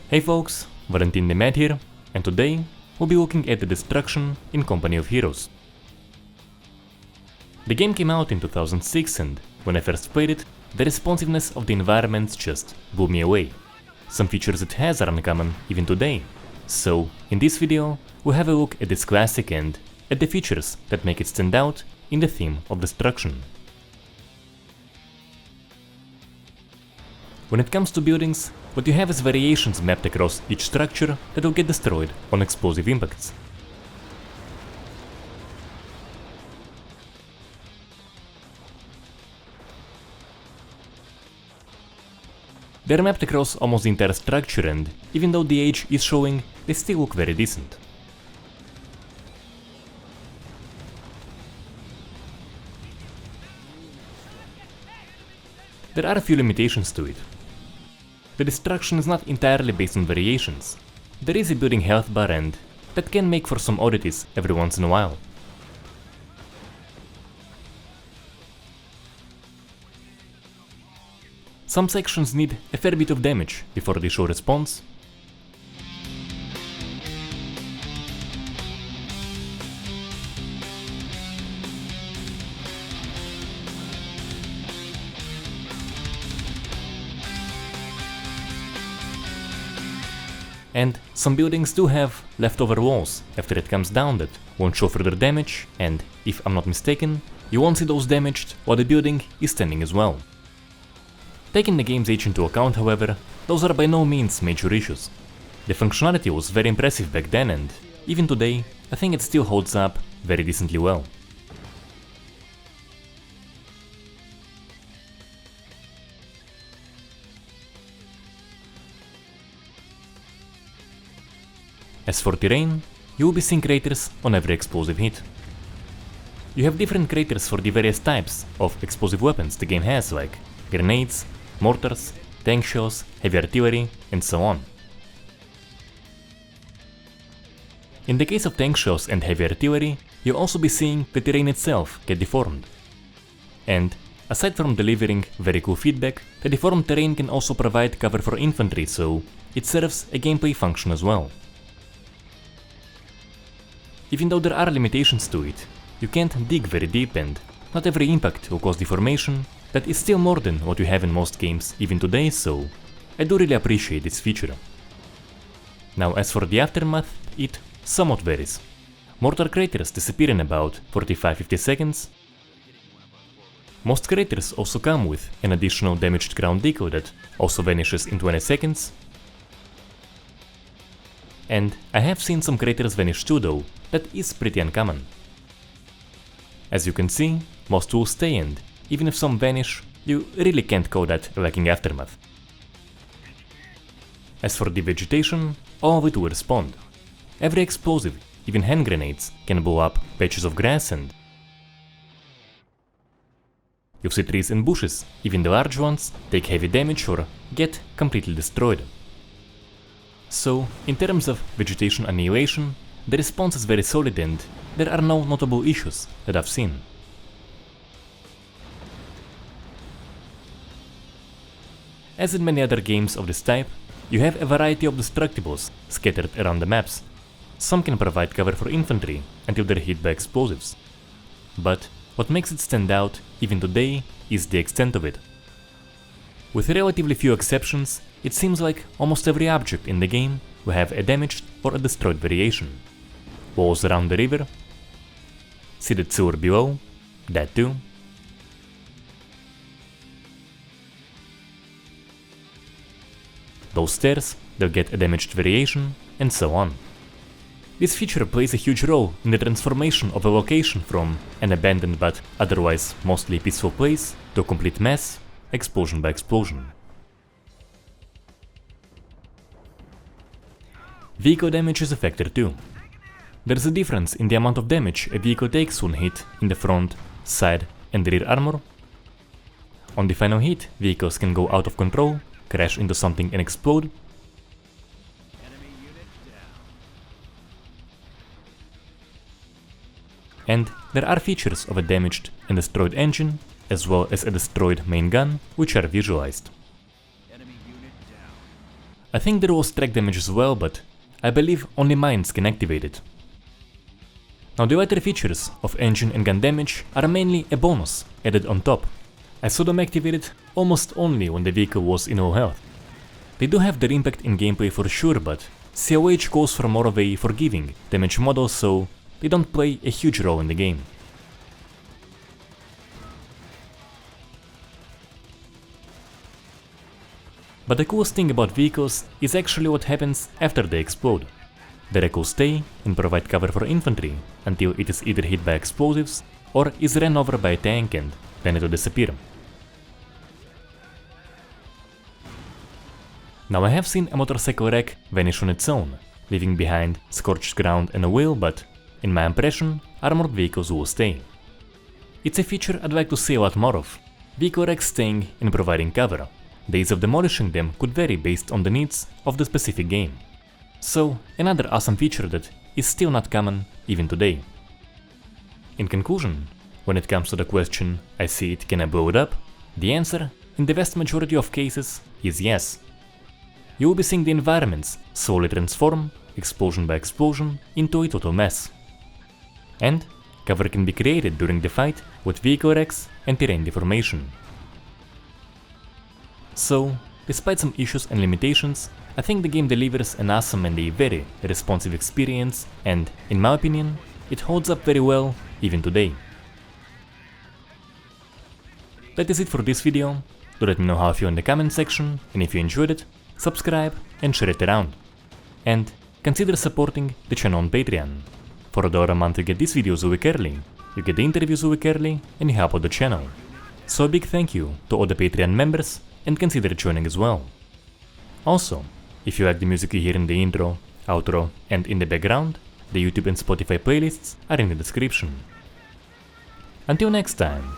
Hey folks, Valentin the Mad here, and today we'll be looking at the Destruction in Company of Heroes. The game came out in 2006 and when I first played it, the responsiveness of the environments just blew me away. Some features it has are uncommon even today. So, in this video, we'll have a look at this classic and at the features that make it stand out in the theme of destruction. When it comes to buildings, what you have is variations mapped across each structure that will get destroyed on explosive impacts. They're mapped across almost the entire structure and, even though the age is showing, they still look very decent. There are a few limitations to it. The destruction is not entirely based on variations. There is a building health bar and that can make for some oddities every once in a while. Some sections need a fair bit of damage before they show response. And some buildings do have leftover walls after it comes down that won't show further damage, and if I'm not mistaken, you won't see those damaged while the building is standing as well. Taking the game's age into account, however, those are by no means major issues. The functionality was very impressive back then and, even today, I think it still holds up very decently well. As for terrain, you will be seeing craters on every explosive hit. You have different craters for the various types of explosive weapons the game has, like grenades, mortars, tank shells, heavy artillery, and so on. In the case of tank shells and heavy artillery, you'll also be seeing the terrain itself get deformed. And, aside from delivering very cool feedback, the deformed terrain can also provide cover for infantry, so it serves a gameplay function as well. Even though there are limitations to it, you can't dig very deep and not every impact will cause deformation, that is still more than what you have in most games even today, so I do really appreciate this feature. Now as for the aftermath, it somewhat varies. Mortar craters disappear in about 45-50 seconds. Most craters also come with an additional damaged ground decal that also vanishes in 20 seconds. And I have seen some craters vanish too though, that is pretty uncommon. As you can see, most will stay and even if some vanish, you really can't call that lacking aftermath. As for the vegetation, all of it will respond. Every explosive, even hand grenades, can blow up patches of grass and you'll see trees and bushes, even the large ones, take heavy damage or get completely destroyed. So, in terms of vegetation annihilation, the response is very solid and there are no notable issues that I've seen. As in many other games of this type, you have a variety of Destructibles scattered around the maps. Some can provide cover for infantry until they're hit by explosives. But what makes it stand out even today is the extent of it. With relatively few exceptions, it seems like almost every object in the game will have a damaged or a destroyed variation. Walls around the river, see the sewer below, that too. Those stairs, they'll get a damaged variation, and so on. This feature plays a huge role in the transformation of a location from an abandoned but otherwise mostly peaceful place to a complete mess, explosion by explosion. Vehicle damage is a factor too. There's a difference in the amount of damage a vehicle takes when hit in the front, side and rear armor. On the final hit, vehicles can go out of control, crash into something and explode. And there are features of a damaged and destroyed engine, as well as a destroyed main gun, which are visualized. I think there was track damage as well, but I believe only mines can activate it. Now the other features of engine and gun damage are mainly a bonus added on top. I saw them activated almost only when the vehicle was in low health. They do have their impact in gameplay for sure, but COH goes for more of a forgiving damage model, so they don't play a huge role in the game. But the coolest thing about vehicles is actually what happens after they explode. The wreck will stay and provide cover for infantry until it is either hit by explosives or is ran over by a tank, and then it will disappear. Now I have seen a motorcycle wreck vanish on its own, leaving behind scorched ground and a wheel, but in my impression, armored vehicles will stay. It's a feature I'd like to see a lot more of, vehicle wrecks staying and providing cover. Days of demolishing them could vary based on the needs of the specific game. So, another awesome feature that is still not common even today. In conclusion, when it comes to the question, I see it, can I blow it up? The answer, in the vast majority of cases, is yes. You will be seeing the environments slowly transform, explosion by explosion, into a total mess. And cover can be created during the fight with vehicle wrecks and terrain deformation. So, despite some issues and limitations, I think the game delivers an awesome and a very responsive experience, and, in my opinion, it holds up very well even today. That is it for this video. Do let me know how you feel in the comment section, and if you enjoyed it, subscribe and share it around. And consider supporting the channel on Patreon. For $1 a month you get these videos a week early, you get the interviews a week early, and you help out the channel. So a big thank you to all the Patreon members, and consider joining as well. Also, if you like the music you hear in the intro, outro and in the background, the YouTube and Spotify playlists are in the description. Until next time.